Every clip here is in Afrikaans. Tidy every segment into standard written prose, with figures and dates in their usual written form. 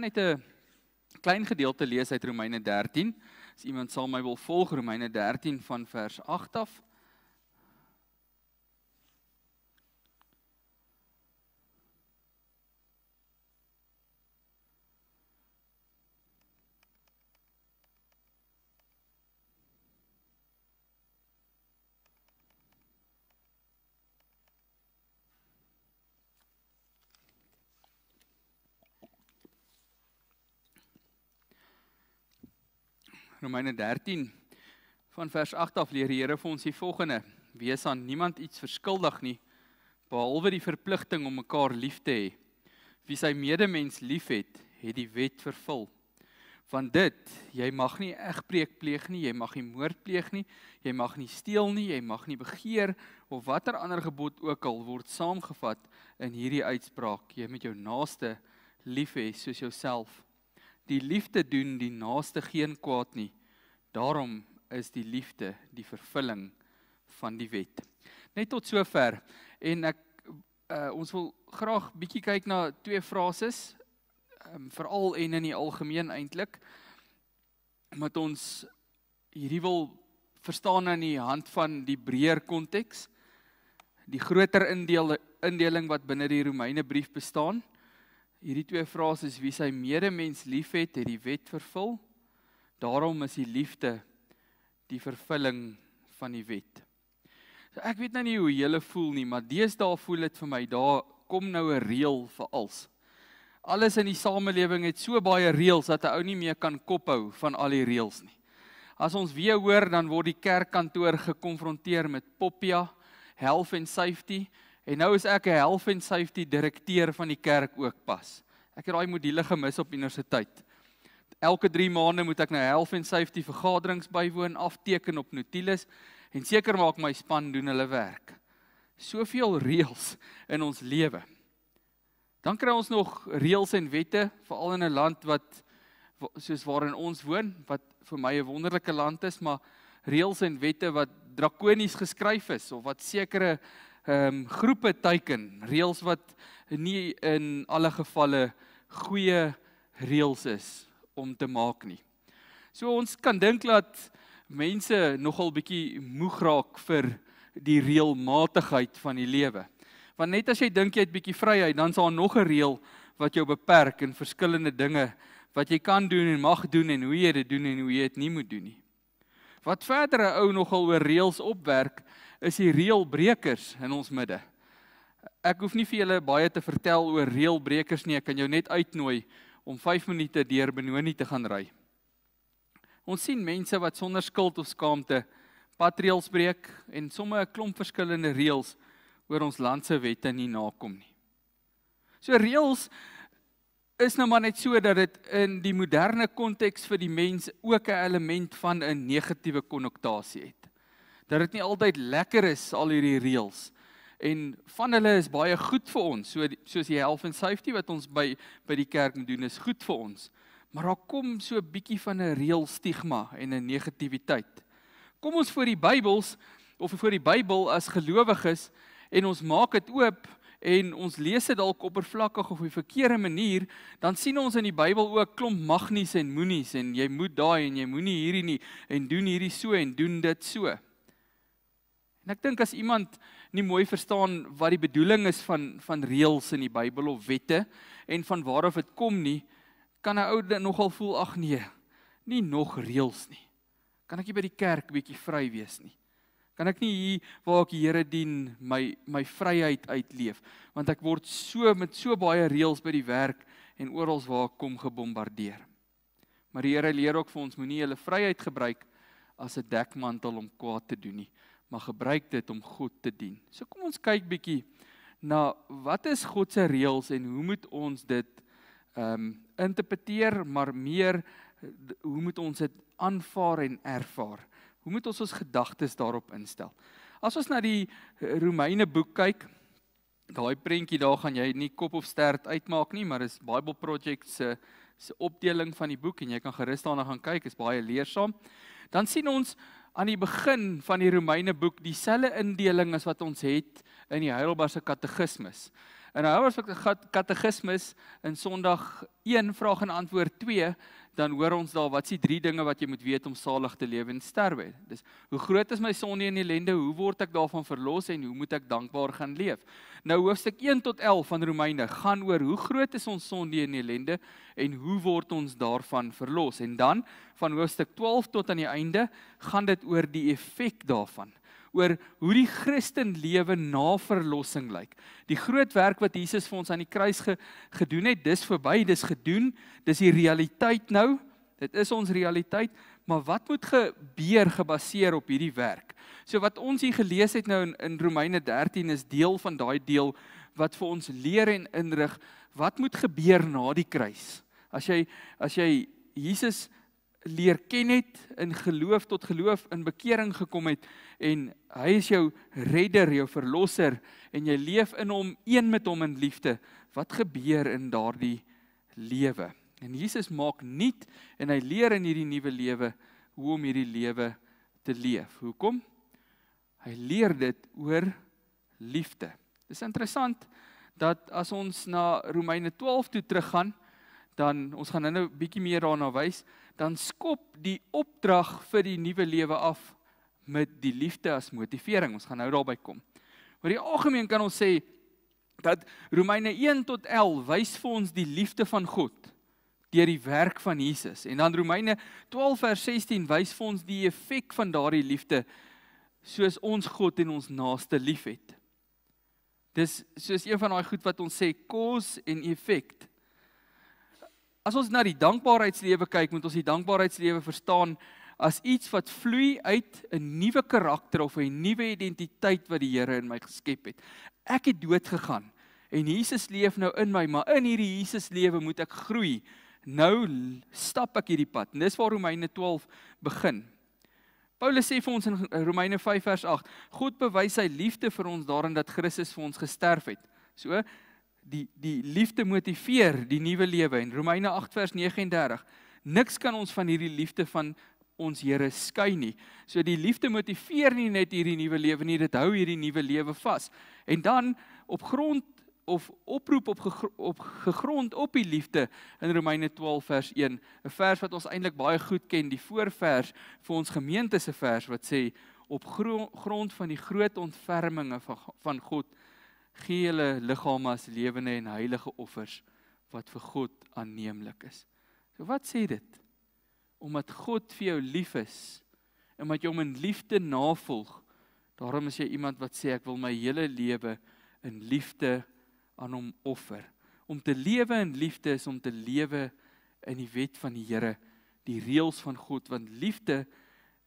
net 'n klein gedeelte lees uit Romeine 13. As iemand saam my wil volg, Romeine 13 van vers 8 af. Romeine 13 van vers 8 af leer die Here vir ons die volgende: Wees aan niemand iets verskuldig nie, behalwe die verpligting om mekaar lief te hê. Wie sy medemens liefhet, het die wet vervul. Van dit, jy mag nie egbreek pleeg nie, jy mag nie moord pleeg nie, jy mag nie steel nie, jy mag nie begeer, of watter ander gebod ook al word saamgevat in hierdie uitspraak: jy moet jou naaste lief hê soos jouself. Die liefde doen die naaste geen kwaad nie. Daarom is die liefde die vervulling van die wet. Net tot sover. En ons wil graag bietjie kyk na twee frases, veral en in die algemeen eintlik, omdat ons hierdie wil verstaan aan die hand van die breër konteks, die groter indeling wat binne die Romeinebrief bestaan. Hierdie twee frases: wie sy medemens liefhet, het die wet vervul. Daarom is die liefde die vervulling van die wet. So ek weet nou nie hoe julle voel nie, maar deesdae voel dit vir my, daar kom nou 'n reël vir alles. Alles in die samelewing het so baie reëls dat 'n ou nie meer kan kophou van al die reëls nie. As ons weer hoor, dan word die kerkkantoor gekonfronteer met Popia, Health and Safety. En nou is ek 'n Health and Safety direkteur van die kerk ook pas. Ek het daai module gemis op universiteit. Elke 3 maande moet ek nou Health and Safety vergaderings bywoon, afteken op notules en seker maak my span doen hulle werk. Soveel reëls in ons lewe. Dan kry ons nog reëls en wette, veral in 'n land wat soos waarin ons woon, wat vir my 'n wonderlike land is, maar reëls en wette wat drakonies geskryf is of wat sekere groepe teiken, reëls wat nie in alle gevalle goeie reëls is om te maak nie. So ons kan dink dat mense nogal bietjie moeg raak vir die reëlmatigheid van die lewe. Want net as jy dink jy het bietjie vryheid, dan is daar nog 'n reël wat jou beperk in verskillende dinge wat jy kan doen en mag doen en hoe jy dit doen en hoe jy dit nie moet doen nie. Wat verder 'n ou nogal oor reëls opwerk, is die reëlbrekers in ons midde. Ek hoef nie vir julle baie te vertel oor reëlbrekers nie, ek kan jou net uitnooi om 5 minute deur Benoni te gaan ry. Ons sien mense wat sonder skuld of skaamte padreëls breek en somme 'n klomp verskillende reëls oor ons land se wette nie nakom nie. So reëls is nou maar net so dat dit in die moderne konteks vir die mens ook 'n element van 'n negatiewe konnotasie het. Dat dit nie altyd lekker is, al hierdie reëls. En van hulle is baie goed vir ons, soos die Health and Safety wat ons by die kerk moet doen, is goed vir ons. Maar daar kom so 'n bietjie van 'n reël stigma en 'n negativiteit. Kom ons voor die Bybel as gelowiges en ons maak dit oop en ons lees dit dalk oppervlakkig of op 'n verkeerde manier, dan sien ons in die Bybel ook klomp magnies en moenies en jy moet daai en jy moenie hierdie nie en doen hierdie so en doen dit so. En ek dink as iemand nie mooi verstaan wat die bedoeling is van reëls in die Bybel of wette en van waarof dit kom nie, kan 'n ou nogal voel, ag nee, nie nog reëls nie. Kan ek nie by die kerk bietjie vry wees nie? Kan ek nie hier waar ek die Here dien my vryheid uitleef, want ek word met so baie reëls by die werk en oral waar ek kom gebombardeer. Maar die Here leer ook vir ons, moenie julle vryheid gebruik as 'n dekmantel om kwaad te doen nie, maar gebruik dit om God te dien. So kom ons kyk bietjie na wat is God se reëls en hoe moet ons dit interpreteer, maar meer hoe moet ons dit aanvaar en ervaar? Hoe moet ons gedagtes daarop instel? As ons na die Romeine boek kyk, daai prentjie daar gaan jy nie kop of stert uitmaak nie, maar is Bible Project se opdeling van die boek en jy kan gerus daarna gaan kyk, is baie leersaam. Dan sien ons aan die begin van die Romeine boek dieselfde indeling as wat ons het in die Heidelbergse Katekismus. In 'n ouers katekismus in Sondag 1 vraag en antwoord 2, dan hoor ons daar wat is die 3 dinge wat jy moet weet om salig te lewe en sterwe. Dis hoe groot is my sonde en ellende, hoe word ek daarvan verlos en hoe moet ek dankbaar gaan leef? Nou hoofstuk 1 tot 11 van Romeine gaan oor hoe groot is ons sonde en ellende en hoe word ons daarvan verlos? En dan van hoofstuk 12 tot aan die einde gaan dit oor die effek daarvan, oor hoe die Christen lewe na verlossing lyk. Die groot werk wat Jesus vir ons aan die kruis gedoen het, dis verby, dis gedoen, dis die realiteit nou, dit is ons realiteit, maar wat moet gebeur gebaseer op hierdie werk? So wat ons hier gelees het nou in Romeine 13 is deel van daai deel wat vir ons leer en inrig, wat moet gebeur na die kruis? As jy Jesus leer ken het, in geloof tot geloof, in bekering gekom het, en hy is jou redder, jou verlosser, en jy leef in hom, een met hom in liefde, wat gebeur in daardie lewe? En Jesus maak nuut, en hy leer in hierdie nuwe lewe, hoe om hierdie lewe te leef. Hoekom? Hy leer dit oor liefde. Dis interessant, dat as ons na Romeine 12 toe teruggaan, dan, ons gaan nou 'n bietjie meer daarna wys, dan skop die opdrag vir die nuwe lewe af met die liefde as motivering. Ons gaan nou daarby kom. Maar die algemeen kan ons sê, dat Romeine 1 tot 11 wys vir ons die liefde van God, deur die werk van Jesus. En dan Romeine 12 vers 16 wys vir ons die effek van daardie liefde, soos ons God en ons naaste lief het. Dis soos een van daai goed wat ons sê, cause en effect. As ons na die dankbaarheidslewe kyk, moet ons die dankbaarheidslewe verstaan as iets wat vloei uit 'n nuwe karakter of 'n nuwe identiteit wat die Here in my geskep het. Ek het dood gegaan en Jesus leef nou in my, maar in hierdie Jesus lewe moet ek groei. Nou stap ek hierdie pad. En dis waar Romeine 12 begin. Paulus sê vir ons in Romeine 5 vers 8, God bewys sy liefde vir ons daarin dat Christus vir ons gesterf het. So, die liefde motiveer die nuwe lewe. En Romeine 8 vers 39, niks kan ons van hierdie liefde van ons Here skei nie. So die liefde motiveer nie net hierdie nuwe lewe nie, dit hou hierdie nuwe lewe vas. En dan op grond of oproep gegrond op die liefde in Romeine 12 vers 1, 'n vers wat ons eintlik baie goed ken, die voorvers vir ons gemeente se vers wat sê, op grond van die groot ontferminge van God, gee julle liggame as lewende en heilige offers, wat vir God aanneemlik is. So wat sê dit? Omdat God vir jou lief is, en omdat jy hom in liefde navolg, daarom is jy iemand wat sê, ek wil my hele lewe in liefde aan hom offer. Om te lewe in liefde is om te lewe in die wet van die Here, die reëls van God, want liefde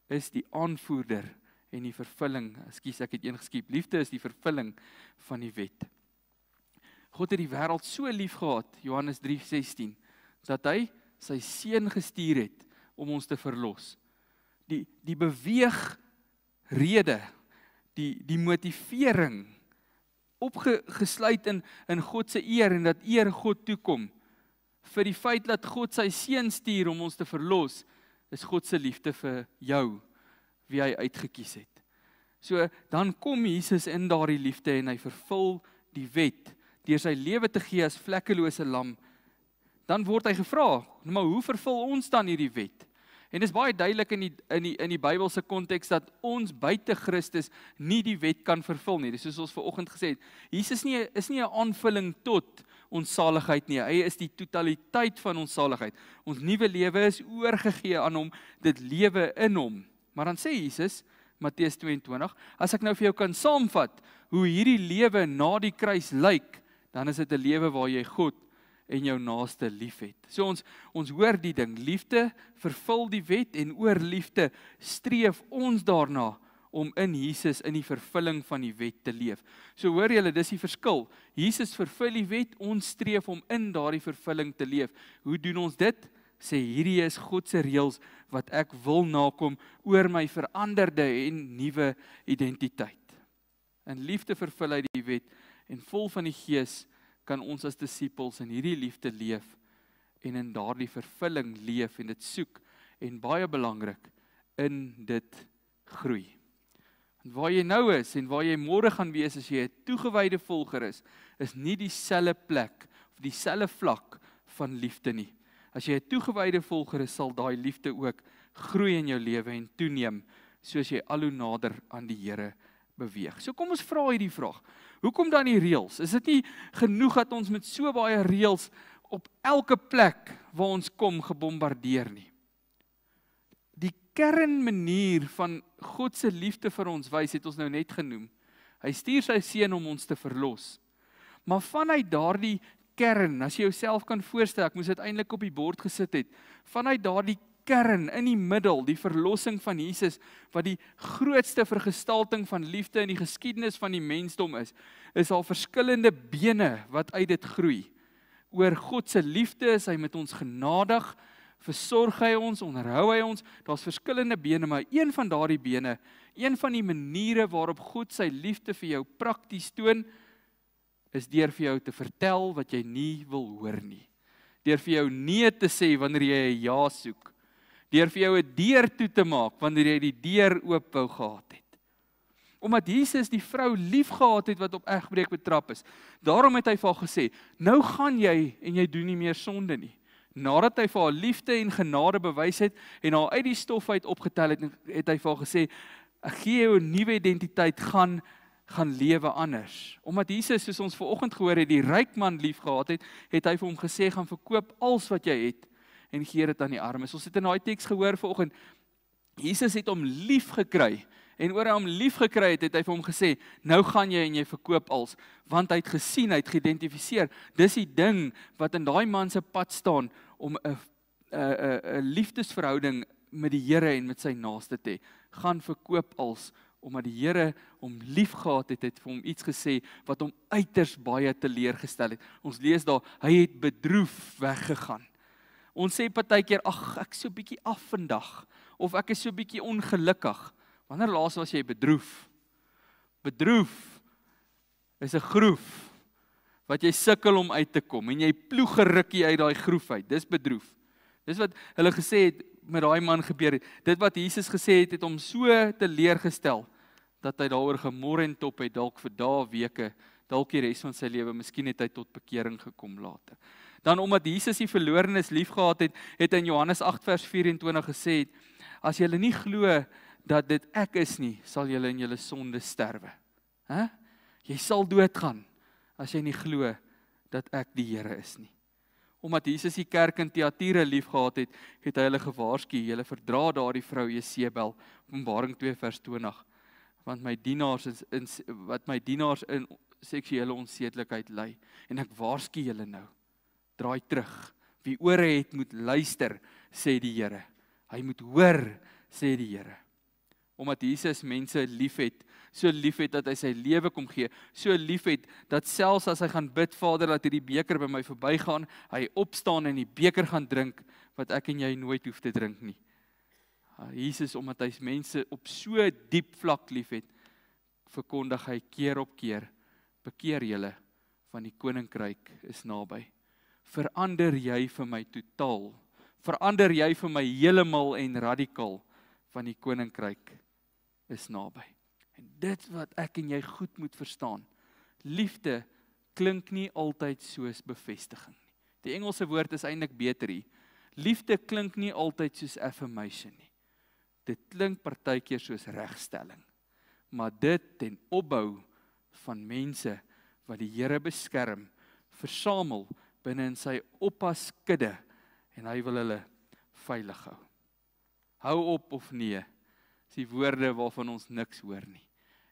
is die aanvoerder en die vervulling, ek het een geskiep, liefde is die vervulling van die wet. God het die wêreld so lief gehad, Johannes 3:16, dat hy sy seun gestuur het om ons te verlos. Die beweegrede, die motivering, opgesluit in God se eer en dat eer God toekom, vir die feit dat God sy seun stuur om ons te verlos, is God se liefde vir jou, wie hy uitgekies het. So, dan kom Jesus in daardie liefde en hy vervul die wet, deur sy lewe te gee as vlekkelose lam. Dan word hy gevra, maar hoe vervul ons dan hierdie wet? En dit is baie duidelik in die Bybelse konteks dat ons buite Christus nie die wet kan vervul nie. Dis soos ons vanoggend gesê het. Jesus is nie 'n aanvulling tot ons saligheid nie. Hy is die totaliteit van ons saligheid. Ons nuwe lewe is oorgegee aan hom, dit lewe in hom. Maar dan sê Jesus, Matteus 22, as ek nou vir jou kan saamvat hoe hierdie lewe na die kruis lyk, dan is dit 'n lewe waar jy God en jou naaste lief het. So ons hoor die ding, liefde vervul die wet en oor liefde streef ons daarna om in Jesus in die vervulling van die wet te leef. So hoor julle, dis die verskil. Jesus vervul die wet, ons streef om in daardie vervulling te leef. Hoe doen ons dit? Sê hierdie is God se reëls wat ek wil nakom oor my veranderde en nuwe identiteit. In liefde vervul hy die wet en vol van die Gees kan ons as disippels in hierdie liefde leef en in daardie vervulling leef en dit soek en baie belangrik, in dit groei. En waar jy nou is en waar jy môre gaan wees as jy 'n toegewyde volger is nie dieselfde plek of dieselfde vlak van liefde nie. As jy 'n toegewyde volger is, sal daai liefde ook groei in jou lewe en toeneem soos jy al hoe nader aan die Here beweeg. So kom ons vra hierdie vraag. Hoekom dan die reëls? Is dit nie genoeg dat ons met so baie reëls op elke plek waar ons kom gebombardeer nie? Die kernmanier van God se liefde vir ons wys, het ons nou net genoem. Hy stuur sy seun om ons te verlos. Maar vanuit daardie kern, as jy jouself kan voorstel, ek moes dit eintlik op die bord gesit het, vanuit daardie kern in die middel, die verlossing van Jesus, wat die grootste vergestalting van liefde in die geskiedenis van die mensdom is daar verskillende bene wat uit dit groei. Oor God se liefde is hy met ons genadig, versorg hy ons, onderhou hy ons, daar's verskillende bene, maar een van daardie bene, een van die maniere waarop God sy liefde vir jou prakties toon, is deur vir jou te vertel wat jy nie wil hoor nie. Deur vir jou nee te sê wanneer jy 'n ja soek. Deur vir jou 'n deur toe te maak wanneer jy die deur oop wou gehad het. Omdat Jesus die vrou lief gehad het wat op egbreek betrap is. Daarom het hy vir haar gesê, nou gaan jy en jy doen nie meer sonde nie. Nadat hy vir haar liefde en genade bewys het en haar uit die stof uit opgetel het, het hy vir haar gesê, ek gee jou 'n nuwe identiteit, gaan lewe anders. Omdat Jesus, soos ons vanoggend gehoor het, die ryk man lief gehad het, het hy vir hom gesê, gaan verkoop alles wat jy het en gee dit aan die armes. Ons het in daai teks gehoor vanoggend, Jesus het hom lief gekry en oor hom lief gekry het, het hy vir hom gesê, nou gaan jy en jy verkoop alles, want hy het gesien, hy het geïdentifiseer, dis die ding wat in daai man se pad staan om 'n liefdesverhouding met die Here en met sy naaste te hê. Gaan verkoop alles, omdat die Here hom lief gehad het, het vir hom iets gesê wat hom uiters baie teleurgestel het. Ons lees daar, hy het bedroef weggegaan. Ons sê partykeer, ag, ek is so bietjie af vandag, of ek is so bietjie ongelukkig. Wanneer laas was jy bedroef? Bedroef is 'n groef wat jy sukkel om uit te kom en jy ploeg 'n rukkie uit daai groef uit. Dis bedroef. Dis wat hulle gesê het met daai man gebeur het. Dit wat Jesus gesê het, het hom so teleurgestel dat hy daaroor gemor en top het, dalk vir dae, weke, dalk die res van sy lewe, miskien het hy tot bekering gekom later. Dan omdat Jesus die verlorenes liefgehad het, het hy in Johannes 8 vers 24 gesê, as julle nie glo dat dit ek is nie, sal julle in julle sonde sterwe. Jy sal doodgaan as jy nie glo dat ek die Here is nie. Omdat Jesus die kerk in Thyatira liefgehad het, het hy hulle gewaarsku, julle verdra daardie vrou Jesebel, Openbaring 2 vers 20, want my dienaars in seksuele onsedelikheid lei, en ek waarsku julle nou, draai terug, wie ore het moet luister, sê die Here, hy moet hoor, sê die Here. Omdat Jesus mense liefhet, so liefhet dat hy sy lewe kom gee, so liefhet dat selfs as hy gaan bid, Vader, dat hierdie beker by my verbygaan, hy opstaan en die beker gaan drink, wat ek en jy nooit hoef te drink nie. Jesus, omdat hy mense op so diep vlak liefhet, verkondig hy keer op keer, bekeer julle, want die koninkryk is naby. Verander jy vir my totaal, verander jy vir my heeltemal en radikaal, van die koninkryk is naby. En dit wat ek en jy goed moet verstaan, liefde klink nie altyd soos bevestiging nie. Die Engelse woord is eintlik beter hier. Liefde klink nie altyd soos affirmation nie. Dit klink partykeer soos regstelling. Maar dit ten opbou van mense wat die Here beskerm, versamel binne in sy oppaskudde en hy wil hulle veilig hou. Hou op of nee, is die woorde waarvan ons niks hoor nie.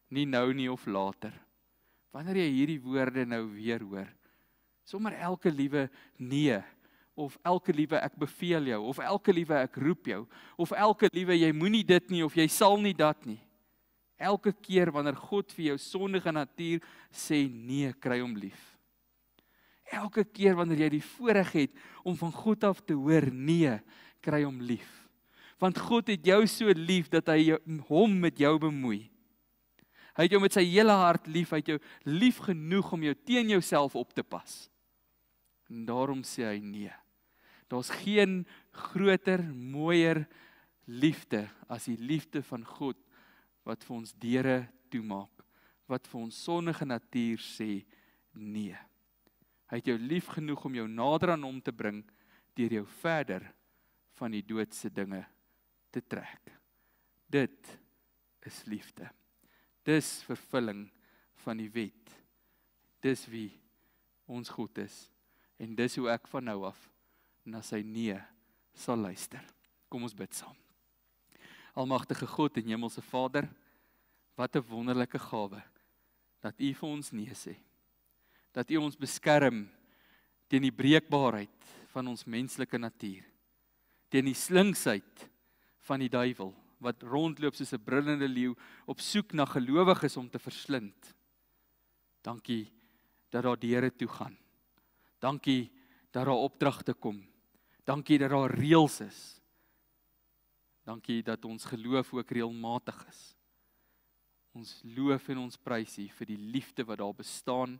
Nie nou nie of later. Wanneer jy hierdie woorde nou weer hoor, sommer elke liewe nee, of elke liewe ek beveel jou, of elke liewe ek roep jou, of elke liewe jy moenie dit nie, of jy sal nie dat nie. Elke keer wanneer God vir jou sondige natuur sê nee, kry hom lief. Elke keer wanneer jy die voorreg het om van God af te hoor nee, kry hom lief. Want God het jou so lief dat hy hom met jou bemoei. Hy het jou met sy hele hart lief, hy het jou lief genoeg om jou teen jouself op te pas. En daarom sê hy nee. Daar's geen groter, mooier liefde as die liefde van God wat vir ons deure toemaak, wat vir ons sondige natuur sê nee. Hy het jou lief genoeg om jou nader aan hom te bring, deur jou verder van die doodse dinge te trek. Dit is liefde. Dis vervulling van die wet. Dis wie ons God is. En dis hoe ek van nou af na sy nee sal luister. Kom ons bid saam. Almagtige God en Hemelse Vader, wat 'n wonderlike gawe dat U vir ons nee sê. Dat U ons beskerm teen die breekbaarheid van ons menslike natuur, teen die slinksheid van die duiwel, wat rondloop soos 'n brullende leeu op soek na gelowiges om te verslind. Dankie dat daar deure toe gaan. Dankie dat daar opdragte kom. Dankie dat daar reëls is. Dankie dat ons geloof ook reëlmatig is. Ons loof en ons prys U vir die liefde wat daar bestaan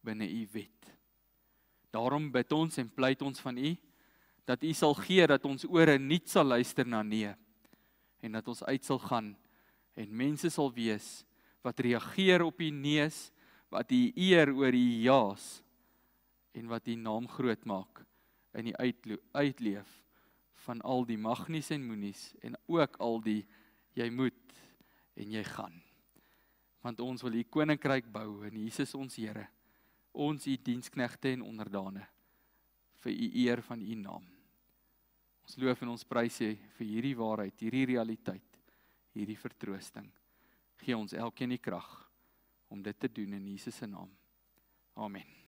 binne U wet. Daarom bid ons en pleit ons van U, dat U sal gee dat ons ore nie sal luister na nee, en dat ons uit sal gaan, en mense sal wees, wat reageer op U nees, wat U eer oor U ja's, en wat U naam groot maak, in die uitleef van al die magnies en moenies, en ook al die jy moet en jy gaan. Want ons wil U koninkryk bou, en Jesus ons Here, ons U diensknegte en onderdane, vir U eer van U naam. Ons loof en ons prys U vir hierdie waarheid, hierdie realiteit, hierdie vertroosting. Gee ons elkeen die krag om dit te doen in Jesus se naam. Amen.